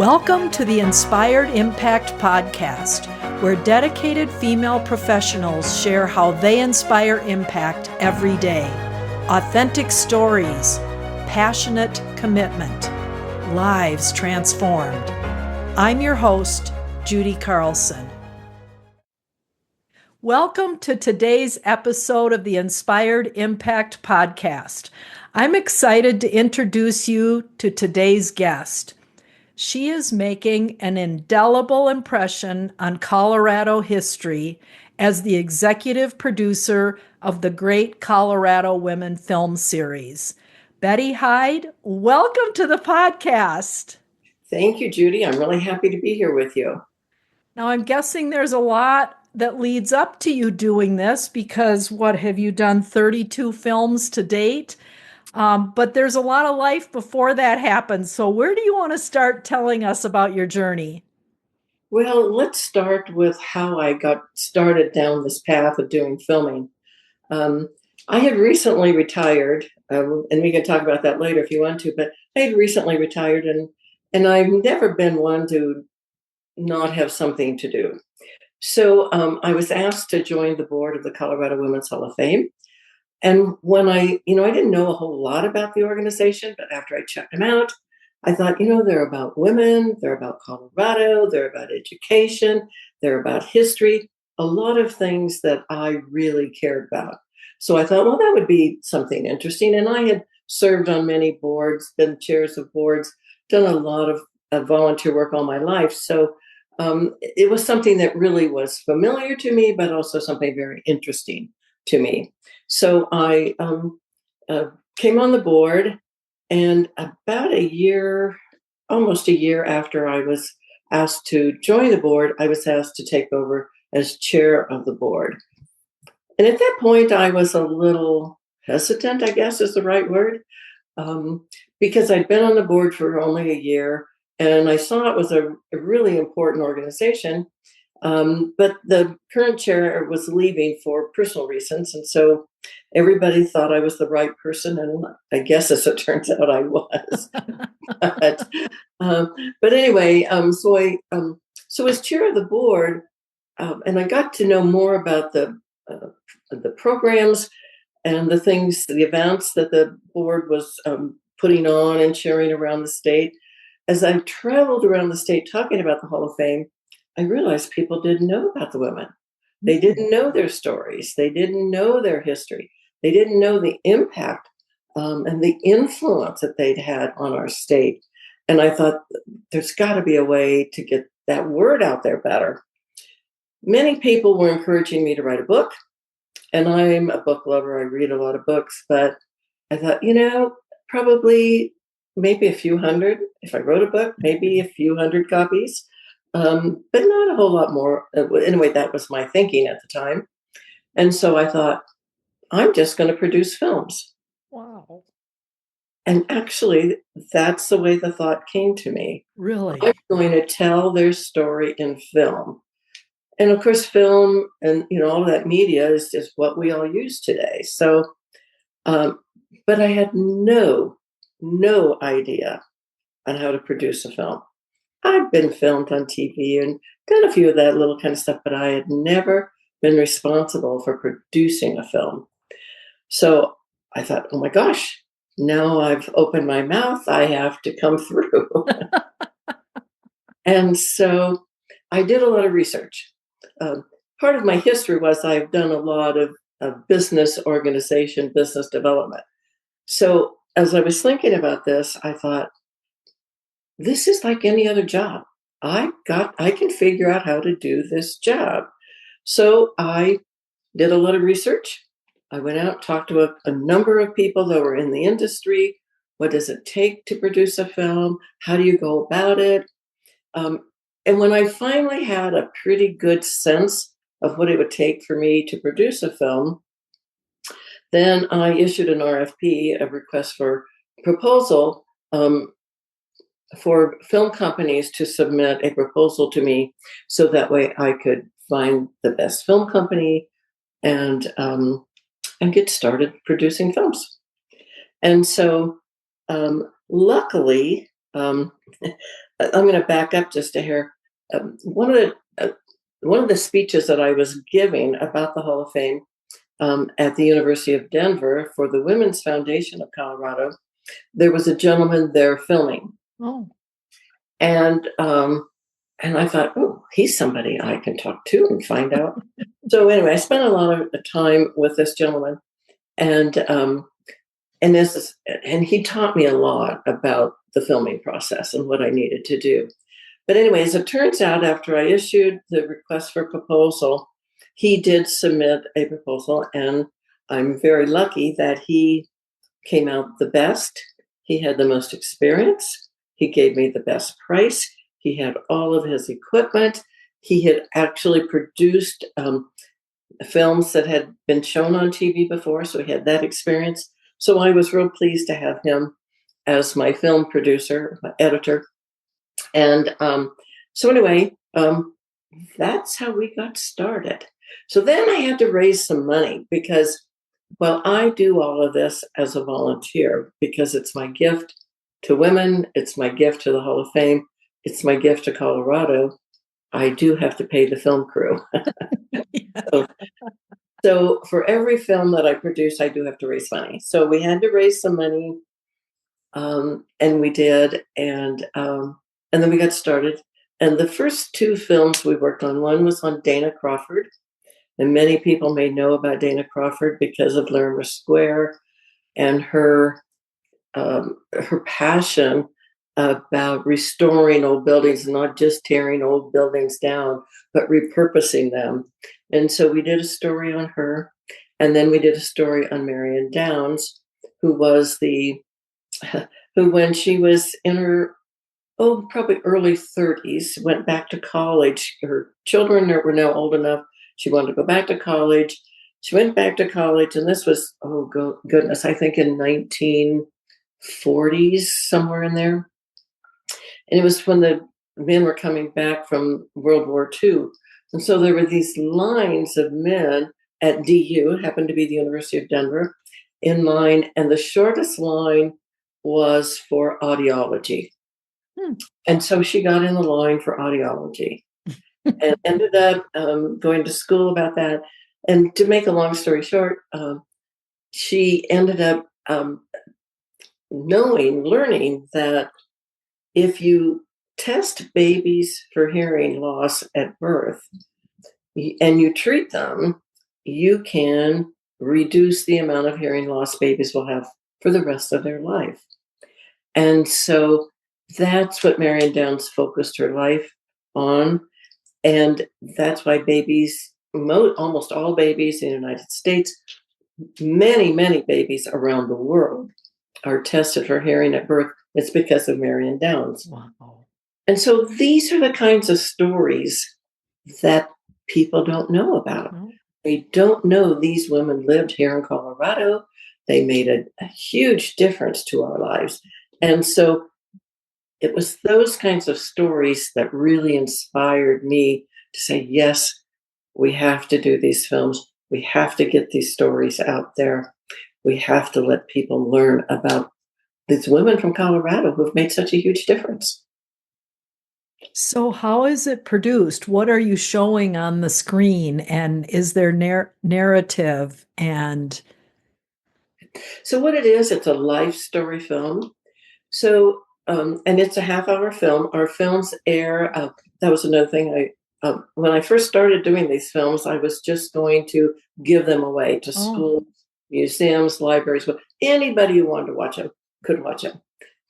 Welcome to the Inspired Impact Podcast, where dedicated female professionals share how they inspire impact every day. Authentic stories, passionate commitment, lives transformed. I'm your host, Judy Carlson. Welcome to today's episode of the Inspired Impact Podcast. I'm excited to introduce you to today's guest. She is making an indelible impression on Colorado history as the executive producer of the Great Colorado Women film series. Betty Heid, welcome to the podcast. Thank you, Judy. I'm really happy to be here with you. Now, I'm guessing there's a lot that leads up to you doing this because what have you done, 32 films to date? But there's a lot of life before that happens. So where do you want to start telling us about your journey? Well, let's start with how I got started down this path of doing filming. I had recently retired, and we can talk about that later if you want to, but I had recently retired, and I've never been one to not have something to do. So I was asked to join the board of the Colorado Women's Hall of Fame. And when I didn't know a whole lot about the organization, but after I checked them out, I thought, they're about women, they're about Colorado, they're about education, they're about history, a lot of things that I really cared about. So I thought, well, that would be something interesting. And I had served on many boards, been chairs of boards, done a lot of volunteer work all my life. So it was something that really was familiar to me, but also something very interesting to me. So I came on the board, and about almost a year after I was asked to join the board, I was asked to take over as chair of the board. And at that point, I was a little hesitant, I guess is the right word, because I'd been on the board for only a year, and I saw it was a really important organization. But the current chair was leaving for personal reasons. And so everybody thought I was the right person. And I guess as it turns out, I was. but anyway, so as chair of the board, and I got to know more about the programs and the events that the board was putting on and sharing around the state. As I traveled around the state talking about the Hall of Fame, I realized people didn't know about the women. They didn't know their stories. They didn't know their history. They didn't know the impact and the influence that they'd had on our state. And I thought, there's got to be a way to get that word out there better. Many people were encouraging me to write a book. And I'm a book lover. I read a lot of books. But I thought, probably maybe a few hundred. If I wrote a book, maybe a few hundred copies. But not a whole lot more. Anyway, that was my thinking at the time. And so I thought, I'm just going to produce films. Wow. And actually, that's the way the thought came to me. Really? I'm going to tell their story in film. And of course, film and, all of that media is just what we all use today. So, but I had no idea on how to produce a film. I'd been filmed on TV and done a few of that little kind of stuff, but I had never been responsible for producing a film. So I thought, oh my gosh, now I've opened my mouth, I have to come through. And so I did a lot of research. Part of my history was I've done a lot of business organization, business development. So as I was thinking about this, I thought, this is like any other job. I can figure out how to do this job. So I did a lot of research. I went out, talked to a number of people that were in the industry. What does it take to produce a film? How do you go about it? And when I finally had a pretty good sense of what it would take for me to produce a film, then I issued an RFP, a request for proposal, for film companies to submit a proposal to me, so that way I could find the best film company and get started producing films. And so luckily, I'm going to back up just a hair. One of the speeches that I was giving about the Hall of Fame at the University of Denver for the Women's Foundation of Colorado, there was a gentleman there filming. Oh. And I thought, oh, he's somebody I can talk to and find out. So anyway, I spent a lot of time with this gentleman, and he taught me a lot about the filming process and what I needed to do. But anyways, it turns out after I issued the request for proposal, he did submit a proposal, and I'm very lucky that he came out the best. He had the most experience. He gave me the best price. He had all of his equipment. He had actually produced films that had been shown on TV before, so he had that experience. So I was real pleased to have him as my film producer, my editor. And so anyway, that's how we got started. So then I had to raise some money because, well, I do all of this as a volunteer because it's my gift to women. It's my gift to the Hall of Fame. It's my gift to Colorado. I do have to pay the film crew. So for every film that I produce, I do have to raise money. So we had to raise some money, and we did, and then we got started. And the first two films we worked on, one was on Dana Crawford, and many people may know about Dana Crawford because of Larimer Square and her passion about restoring old buildings, not just tearing old buildings down, but repurposing them. And so we did a story on her, and then we did a story on Marion Downs, who when she was in her probably early 30s, went back to college. Her children were now old enough. She wanted to go back to college. She went back to college, and this was, goodness, I think in 1940s, somewhere in there. And it was when the men were coming back from World War II. And so there were these lines of men at DU, happened to be the University of Denver, in line. And the shortest line was for audiology. And so she got in the line for audiology and ended up going to school about that. And to make a long story short, she ended up learning that if you test babies for hearing loss at birth and you treat them, you can reduce the amount of hearing loss babies will have for the rest of their life. And so that's what Marion Downs focused her life on. And that's why babies, almost all babies in the United States, many, many babies around the world are tested for hearing at birth. It's because of Marion Downs. Wow. And so these are the kinds of stories that people don't know about. No. They don't know these women lived here in Colorado. They made a huge difference to our lives. And so it was those kinds of stories that really inspired me to say, yes, we have to do these films. We have to get these stories out there. We have to let people learn about these women from Colorado who have made such a huge difference. So how is it produced? What are you showing on the screen? And is there narrative? And so what it is, it's a life story film. So, and it's a half-hour film. Our films air. That was another thing. When I first started doing these films, I was just going to give them away to schools, museums, libraries. But anybody who wanted to watch them could watch them.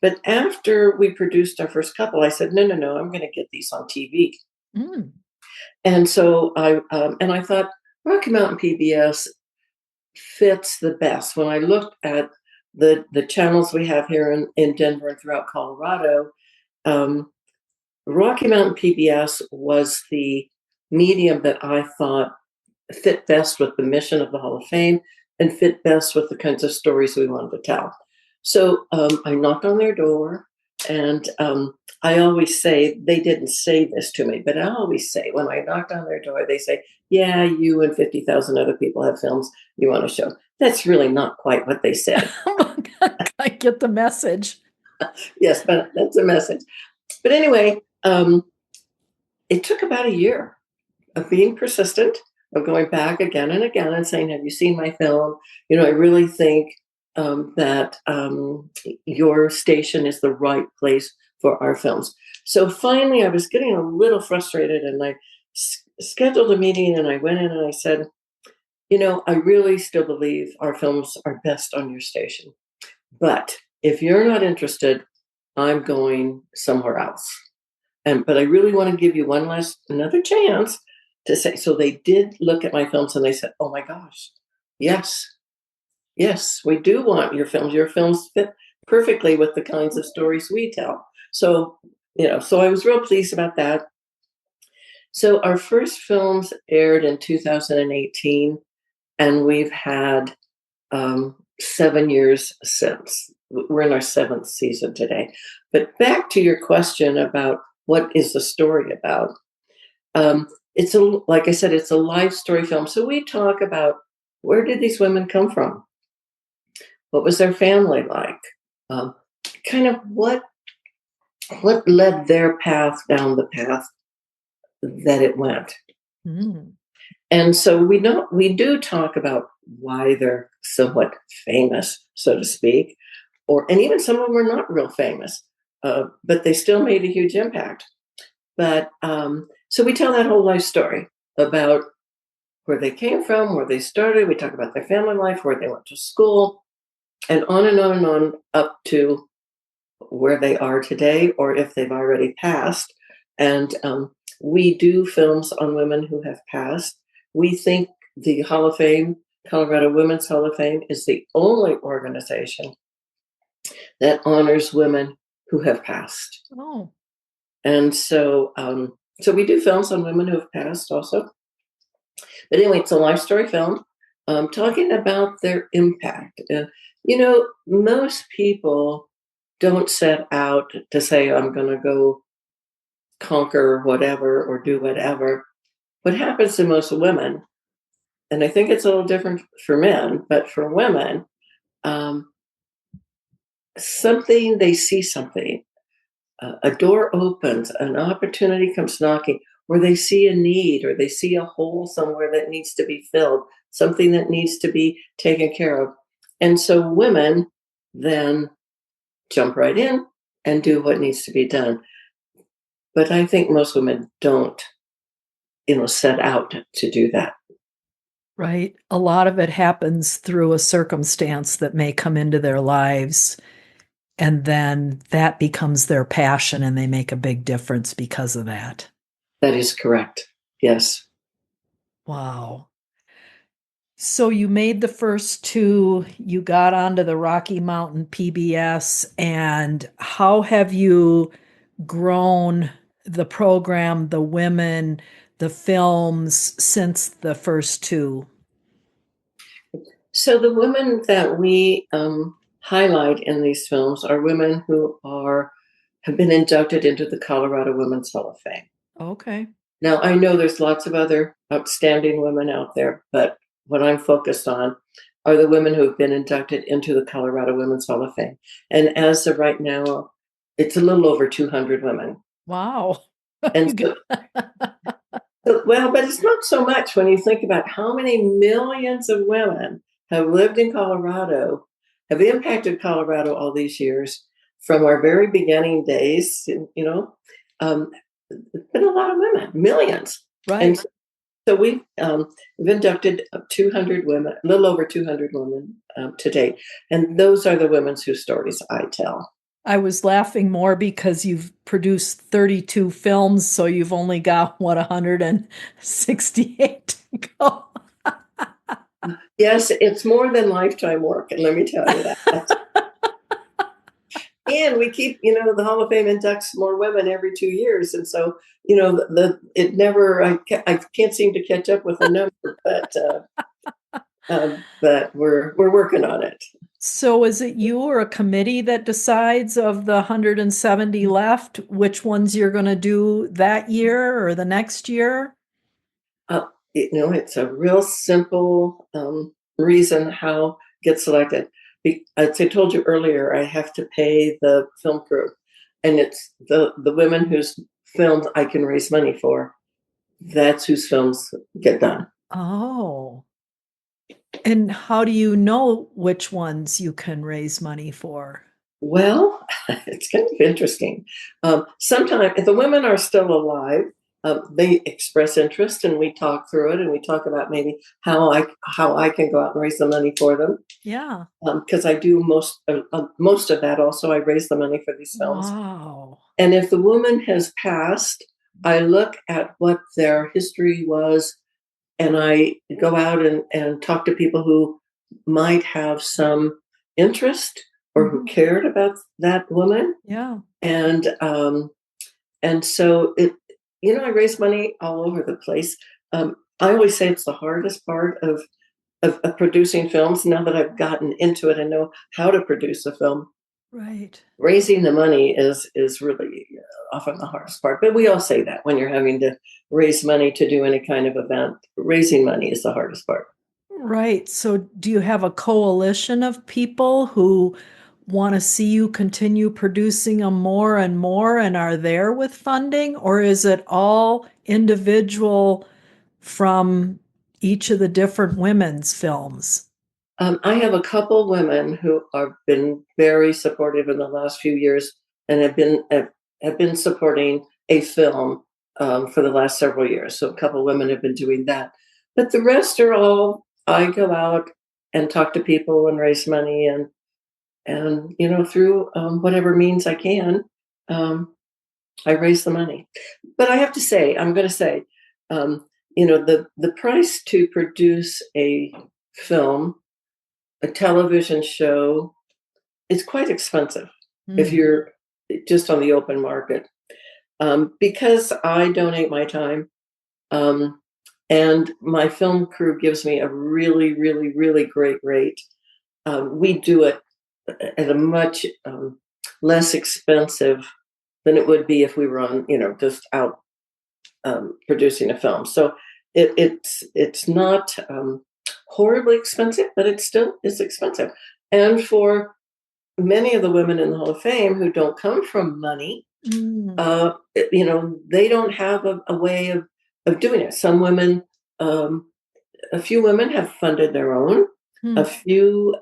But after we produced our first couple, I said, no, I'm going to get these on TV. And so I thought Rocky Mountain PBS fits the best. When I looked at the channels we have here in Denver and throughout Colorado, Rocky Mountain PBS was the medium that I thought fit best with the mission of the Hall of Fame and fit best with the kinds of stories we wanted to tell. So I knocked on their door, and I always say, they didn't say this to me, but I always say, when I knocked on their door, they say, yeah, you and 50,000 other people have films you want to show. That's really not quite what they said. I get the message. Yes, but that's a message. But anyway, it took about a year of being persistent, of going back again and again and saying, have you seen my film? I really think that your station is the right place for our films. So finally, I was getting a little frustrated, and I scheduled a meeting, and I went in and I said, I really still believe our films are best on your station. But if you're not interested, I'm going somewhere else. But I really want to give you another chance to say. So they did look at my films and they said, oh my gosh, yes, we do want your films. Your films fit perfectly with the kinds of stories we tell. So, so I was real pleased about that. So our first films aired in 2018, and we've had 7 years since. We're in our 7th season today. But back to your question about what is the story about? Like I said, it's a life story film. So we talk about, where did these women come from? What was their family like? Kind of what led their path down the path that it went. Mm. And so we do talk about why they're somewhat famous, so to speak, and even some of them were not real famous, but they still made a huge impact. But so we tell that whole life story about where they came from, where they started. We talk about their family life, where they went to school, and on and on and on up to where they are today, or if they've already passed. And we do films on women who have passed. We think the Hall of Fame, Colorado Women's Hall of Fame, is the only organization that honors women who have passed. Oh. And so we do films on women who have passed also. But anyway, it's a life story film talking about their impact. Most people don't set out to say, I'm going to go conquer whatever or do whatever. What happens to most women, and I think it's a little different for men, but for women, they see something. A door opens, an opportunity comes knocking, or they see a need, or they see a hole somewhere that needs to be filled, something that needs to be taken care of. And so women then jump right in and do what needs to be done. But I think most women don't, set out to do that. Right. A lot of it happens through a circumstance that may come into their lives, and then that becomes their passion, and they make a big difference because of that. That is correct. Yes. Wow. So you made the first 2, you got onto the Rocky Mountain PBS, and how have you grown the program, the women, the films since the first 2? So the women that we highlight in these films are women who have been inducted into the Colorado Women's Hall of Fame. Okay. Now, I know there's lots of other outstanding women out there, but what I'm focused on are the women who have been inducted into the Colorado Women's Hall of Fame. And as of right now, it's a little over 200 women. Wow. And but it's not so much when you think about how many millions of women have lived in Colorado, have impacted Colorado all these years from our very beginning days. It's been a lot of women, millions. Right. And so we've inducted 200 women, a little over 200 women to date. And those are the women whose stories I tell. I was laughing more because you've produced 32 films, so you've only got, 168 to go. Yes, it's more than lifetime work, and let me tell you that. And we keep, the Hall of Fame inducts more women every 2 years, and so it never. I can't seem to catch up with the number, but we're working on it. So is it you or a committee that decides of the 170 left, which ones you're going to do that year or the next year? It's a real simple reason how it gets selected. As I told you earlier, I have to pay the film crew. and it's the women whose films I can raise money for. That's whose films get done. Oh. And how do you know which ones you can raise money for? Well, it's kind of interesting. Sometimes, if the women are still alive, they express interest, and we talk through it, and we talk about maybe how I can go out and raise the money for them. Yeah. Because I do most of that. Also, I raise the money for these films. Wow. And if the woman has passed, I look at what their history was, and I go out and talk to people who might have some interest or who cared about that woman. Yeah. And so I raise money all over the place. I always say it's the hardest part of producing films. Now that I've gotten into it and know how to produce a film, Right. raising the money is really often the hardest part. But we all say that when you're having to raise money to do any kind of event, raising money is the hardest part. Right. So do you have a coalition of people who want to see you continue producing them more and more and are there with funding? Or is it all individual from each of the different women's films? I have a couple women who have been very supportive in the last few years and have been supporting a film for the last several years. So a couple women have been doing that, but the rest are all I go out and talk to people and raise money and through whatever means I can, um, I raise the money. But I have to say, I'm going to say, the price to produce a film, a television show, is quite expensive if Mm, you're just on the open market. Because I donate my time, um, and my film crew gives me a really, really, really great rate. We do it at a much less expensive than it would be if we were on, just out producing a film. So it's not horribly expensive, but it still is expensive. And for many of the women in the Hall of Fame who don't come from money, mm, they don't have a way of doing it. Some women, a few women have funded their own. A mm, few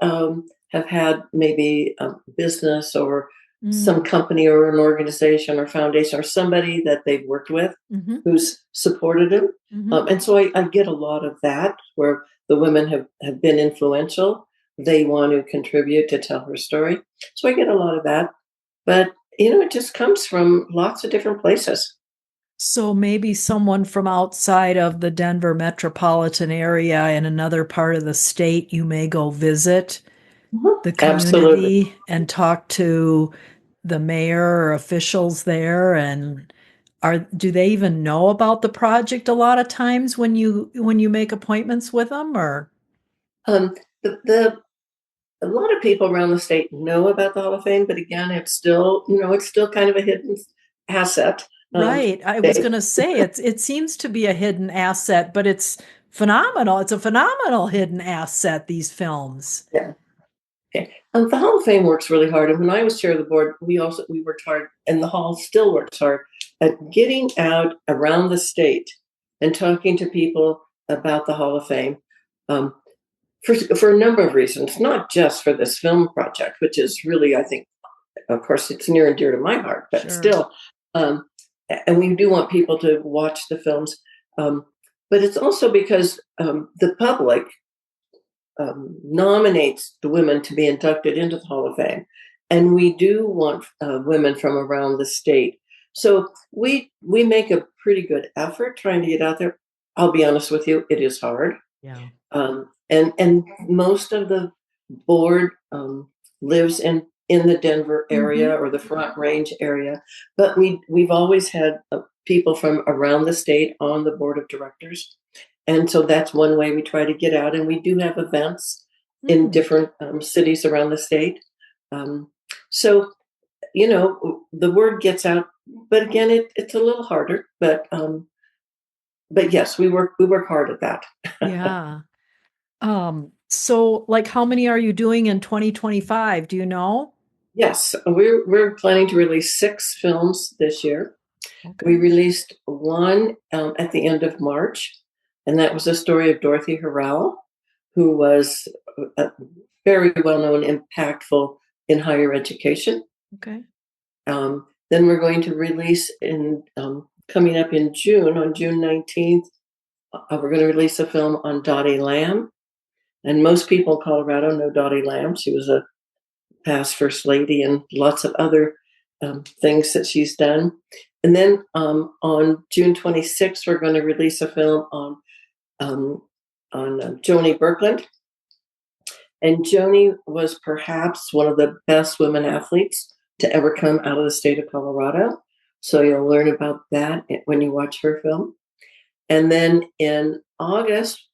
have had maybe a business or some mm, company or an organization or foundation or somebody that they've worked with mhm, who's supported them. mhm. And so I get a lot of that where the women have been influential. They want to contribute to tell her story. So I get a lot of that. But, it just comes from lots of different places. So maybe someone from outside of the Denver metropolitan area in another part of the state, you may go visit Mhm. the Absolutely. community and talk to the mayor or officials there. And do they even know about the project a lot of times when you make appointments with them? Or Um, the a lot of people around the state know about the Hall of Fame, but again, it's still kind of a hidden asset. right, I was They, going to say it seems to be a hidden asset, but it's phenomenal. It's a phenomenal hidden asset, these films. yeah. Okay. The Hall of Fame works really hard, and when I was chair of the board, we worked hard, and the Hall still works hard at getting out around the state and talking to people about the Hall of Fame. Um, for a number of reasons, not just for this film project, which is really, I think, of course, it's near and dear to my heart, but Sure. still, um, and we do want people to watch the films. Um, but it's also because the public nominates the women to be inducted into the Hall of Fame, and we do want women from around the state. So we make a pretty good effort trying to get out there. I'll be honest with you, it is hard. Yeah. And most of the board lives in the Denver area Mhm. or the Front Range area, but we've always had people from around the state on the board of directors, and so that's one way we try to get out. And we do have events in Mm. different cities around the state. Um, so the word gets out, but again, it's a little harder. But yes, we work hard at that. Yeah. So like how many are you doing in 2025? Do you know? Yes, we're planning to release 6 films this year. Okay. We released one at the end of March, and that was the story of Dorothy Harrell, who was very well known, impactful in higher education. Okay. Then we're going to release coming up in June, on June 19th, we're going to release a film on Dottie Lamb. And most people in Colorado know Dottie Lamb. She was a past First Lady and lots of other things that she's done. And then on June 26th, we're going to release a film on Joni Birkeland. And Joni was perhaps one of the best women athletes to ever come out of the state of Colorado. So you'll learn about that when you watch her film. And then in August,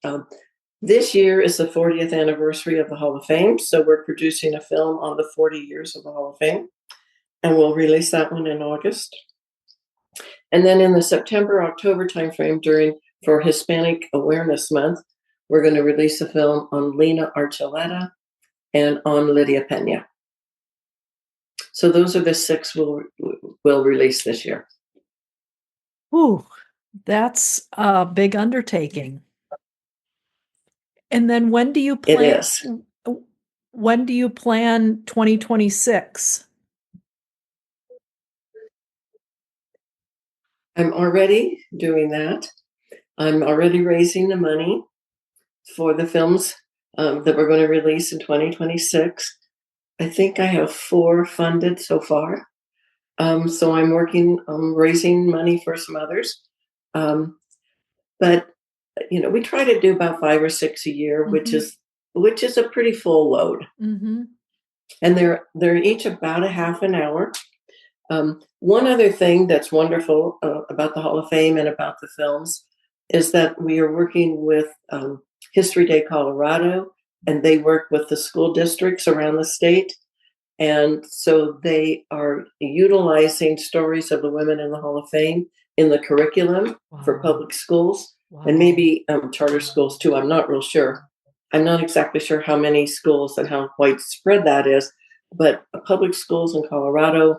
this year is the 40th anniversary of the Hall of Fame. So we're producing a film on the 40 years of the Hall of Fame. And we'll release that one in August. And then in the September-October timeframe for Hispanic Awareness Month, we're going to release a film on Lena Archuleta and on Lydia Pena. So those are the 6 we'll release this year. Ooh, that's a big undertaking. And then when do you plan? It is. When do you plan 2026? I'm already doing that. I'm already raising the money for the films that we're going to release in 2026. I think I have 4 funded so far. So I'm working on raising money for some others. But, we try to do about 5 or 6 a year, Mm-hmm. which is a pretty full load. Mm-hmm. And they're each about a half an hour. One other thing that's wonderful about the Hall of Fame and about the films is that we are working with History Day Colorado, and they work with the school districts around the state. And so they are utilizing stories of the women in the Hall of Fame in the curriculum for public schools and maybe charter schools too. I'm not real sure. I'm not exactly sure how many schools and how widespread that is, but public schools in Colorado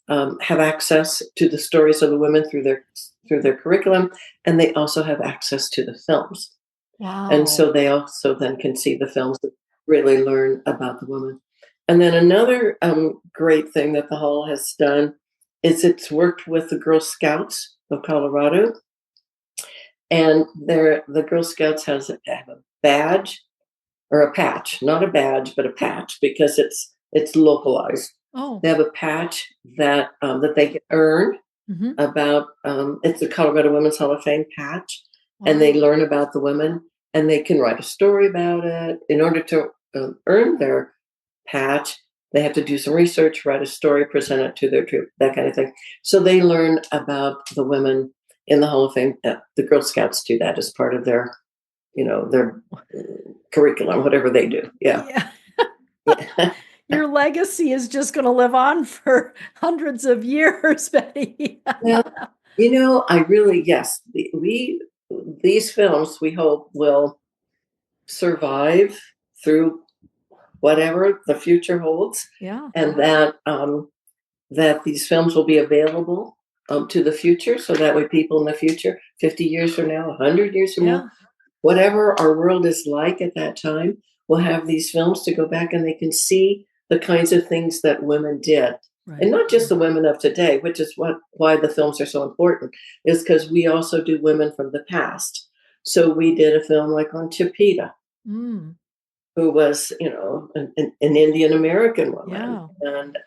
have access to the stories of the women through their curriculum, and they also have access to the films. Wow. And so they also then can see the films and really learn about the woman. And then another great thing that the Hall has done is it's worked with the Girl Scouts of Colorado. And the Girl Scouts have a badge, or a patch, not a badge, but a patch, because it's localized. Oh. They have a patch that they can earn about, it's the Colorado Women's Hall of Fame patch. Wow. And they learn about the women, and they can write a story about it. In order to earn their patch, they have to do some research, write a story, present it to their troop, that kind of thing. So they learn about the women in the Hall of Fame. The Girl Scouts do that as part of their curriculum, whatever they do. Yeah. Your legacy is just going to live on for hundreds of years, Betty. Well, I really, yes, these films, we hope, will survive through whatever the future holds. Yeah. And that these films will be available to the future, so that way people in the future, 50 years from now, 100 years from now, whatever our world is like at that time, will have these films to go back, and they can see the kinds of things that women did. Right. And not just the women of today, which is why the films are so important, is because we also do women from the past. So we did a film like on Chipeta, who was, an Indian American woman, and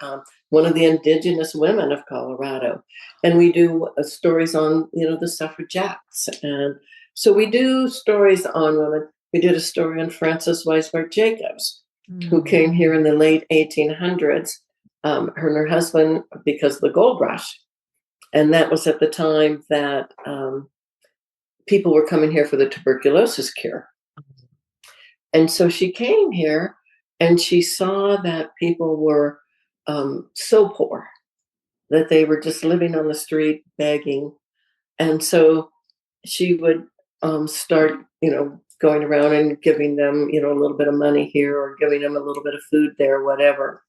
one of the indigenous women of Colorado. And we do stories on, the suffragettes. And so we do stories on women. We did a story on Frances Weisberg Jacobs, who came here in the late 1800s, her and her husband, because of the gold rush. And that was at the time that people were coming here for the tuberculosis cure. And so she came here, and she saw that people were so poor that they were just living on the street begging. And so she would start, going around and giving them, a little bit of money here, or giving them a little bit of food there, whatever.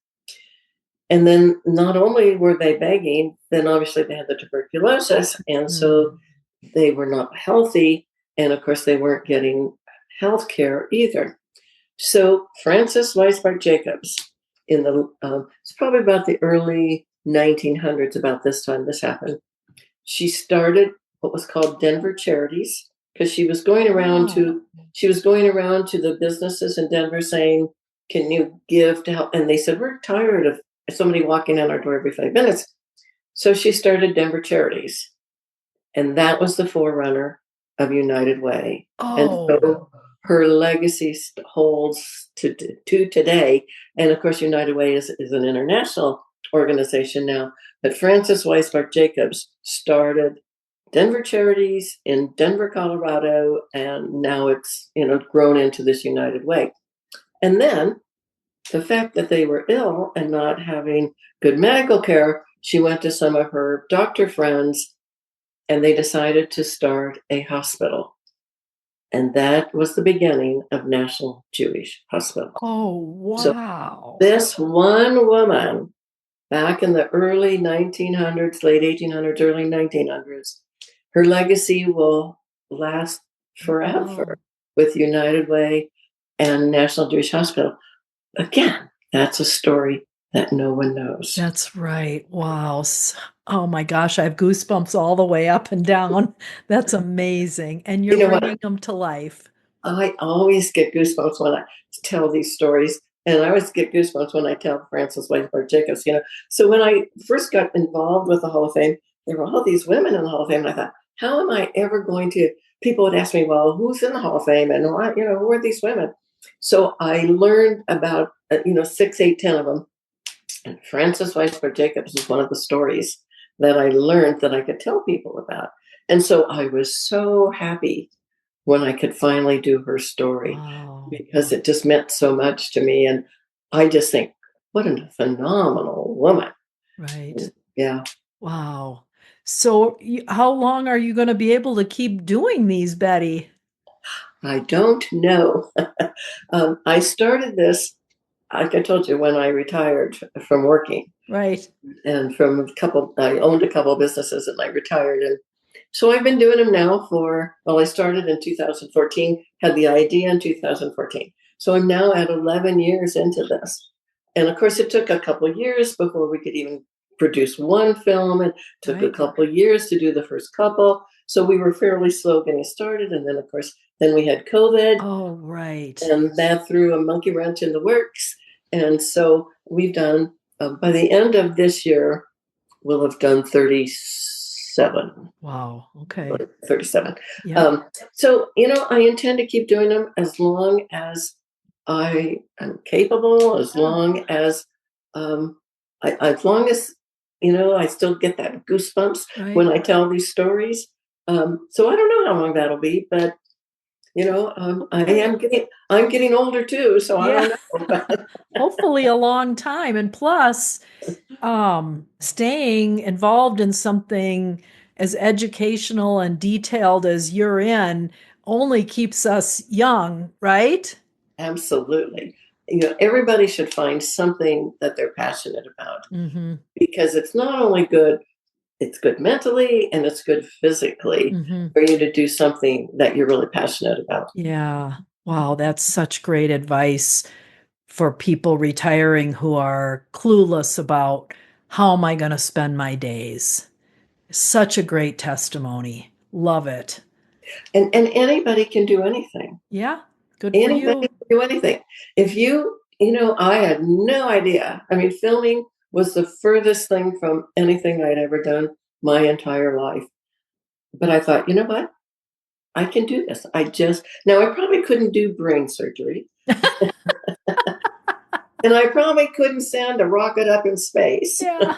And then not only were they begging, then obviously they had the tuberculosis. And so they were not healthy. And of course, they weren't getting health care either. So Frances Weisbach Jacobs, it's probably about the early 1900s, about this time this happened. She started what was called Denver Charities because she was going around to the businesses in Denver saying, "Can you give to help?" And they said, "We're tired of somebody walking in our door every 5 minutes." So she started Denver Charities, and that was the forerunner of United Way. And so her legacy holds to today. And of course, United Way is an international organization now. But Frances Weisbach Jacobs started Denver Charities in Denver, Colorado, and now it's grown into this United Way. And then the fact that they were ill and not having good medical care, she went to some of her doctor friends and they decided to start a hospital. And that was the beginning of National Jewish Hospital. Oh, wow. So this one woman, back in the early 1900s, late 1800s, early 1900s, her legacy will last forever with United Way and National Jewish Hospital. Again, that's a story that no one knows. That's right. Wow. Oh my gosh, I have goosebumps all the way up and down. That's amazing. And you're bringing them to life. I always get goosebumps when I tell these stories. And I always get goosebumps when I tell Frances Weisbach Jacobs, So when I first got involved with the Hall of Fame, there were all these women in the Hall of Fame. And I thought, how am I ever going to, people would ask me, well, who's in the Hall of Fame? And, who are these women? So I learned about, 6, 8, 10 of them. And Frances Weisbach Jacobs is one of the stories that I learned that I could tell people about. And so I was so happy when I could finally do her story because it just meant so much to me. And I just think, what a phenomenal woman. Right. Yeah. Wow. So how long are you going to be able to keep doing these, Betty? I don't know. I started this, like I told you, when I retired from working. Right. And I owned a couple of businesses and I retired. And so I've been doing them now I started in 2014, had the idea in 2014. So I'm now at 11 years into this. And of course, it took a couple of years before we could even produce one film. It took a couple of years to do the first couple. So we were fairly slow getting started. And then, of course, then we had COVID. Oh, right. And that threw a monkey wrench in the works. And so we've done, by the end of this year, we'll have done 37. Wow. Okay. 37. Yeah. So, I intend to keep doing them as long as I am capable, as long as, I still get that goosebumps when I tell these stories. So I don't know how long that'll be, but I'm getting older too, so I don't know. Hopefully a long time. And plus, staying involved in something as educational and detailed as you're in only keeps us young, right? Absolutely. Everybody should find something that they're passionate about because it's not only good, it's good mentally and it's good physically for you to do something that you're really passionate about. Yeah. Wow, that's such great advice for people retiring who are clueless about how am I going to spend my days. Such a great testimony. Love it. And anybody can do anything. Yeah. Good for you. Anybody can do anything. If I had no idea. I mean, filming was the furthest thing from anything I'd ever done my entire life. But I thought, you know what? I can do this. I probably couldn't do brain surgery. And I probably couldn't send a rocket up in space. Yeah.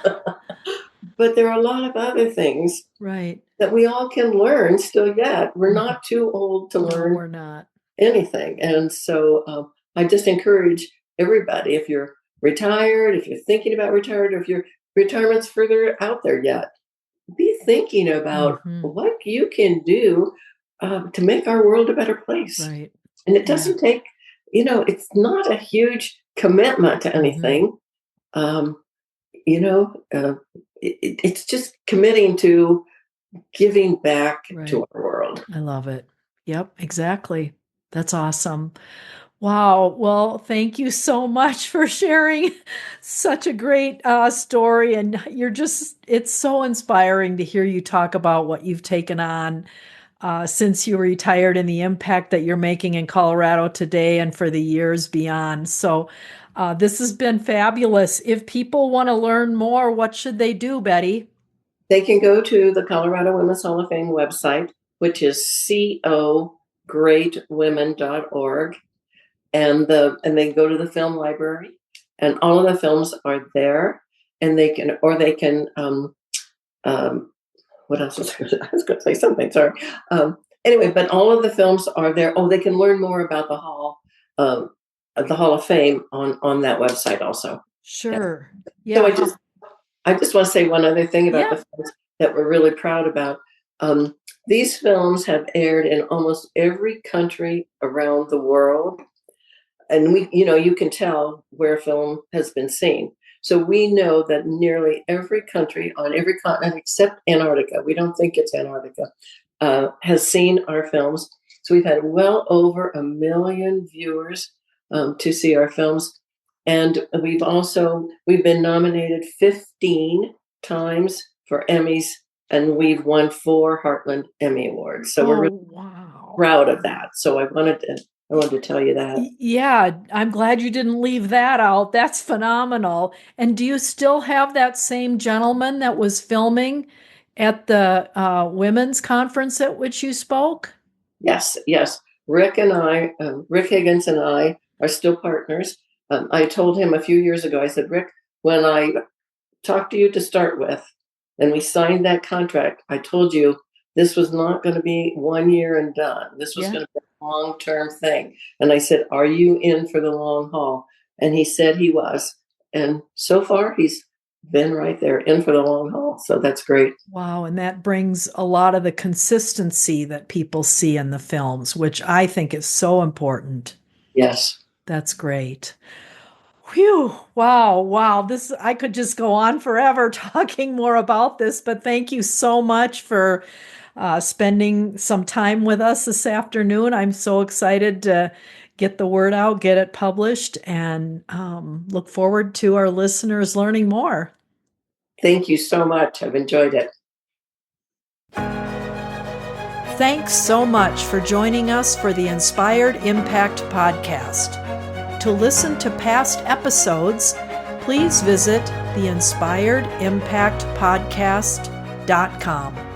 But there are a lot of other things that we all can learn still yet. We're not too old to learn. No, we're not. Anything. And so I just encourage everybody, if you're retired, if you're thinking about retired, or if your retirement's further out there yet, be thinking about what you can do to make our world a better place. Right. And it doesn't take, it's not a huge commitment to anything. It's just committing to giving back Right. to our world. I love it. Yep, exactly. That's awesome. Wow. Well, thank you so much for sharing such a great story. And it's so inspiring to hear you talk about what you've taken on since you retired and the impact that you're making in Colorado today and for the years beyond. So, this has been fabulous. If people want to learn more, what should they do, Betty? They can go to the Colorado Women's Hall of Fame website, which is cogreatwomen.org, and they go to the film library, and all of the films are there, and they can what else was I was going to say something. Sorry. Anyway, but all of the films are there. Oh, they can learn more about the Hall of Fame on that website also. Sure. So Yeah. I just want to say one other thing about Yeah. the films that we're really proud about. These films have aired in almost every country around the world, and you can tell where film has been seen. So we know that nearly every country on every continent except Antarctica, we don't think it's Antarctica, has seen our films. So we've had well over 1 million viewers to see our films. And we've been nominated 15 times for Emmys, and we've won 4 Heartland Emmy Awards. So we're really Wow. proud of that. So I wanted to tell you that. Yeah, I'm glad you didn't leave that out. That's phenomenal. And do you still have that same gentleman that was filming at the women's conference at which you spoke? Yes, yes. Rick Higgins and I are still partners. I told him a few years ago, I said, Rick, when I talked to you to start with, and we signed that contract, I told you this was not going to be 1 year and done. This was going to be a long-term thing. And I said, are you in for the long haul? And he said he was. And so far, he's been right there, in for the long haul. So that's great. Wow, and that brings a lot of the consistency that people see in the films, which I think is so important. Yes. That's great. Whew. Wow. Wow. I could just go on forever talking more about this, but thank you so much for spending some time with us this afternoon. I'm so excited to get the word out, get it published, and look forward to our listeners learning more. Thank you so much. I've enjoyed it. Thanks so much for joining us for the Inspired Impact podcast. To listen to past episodes, please visit theinspiredimpactpodcast.com.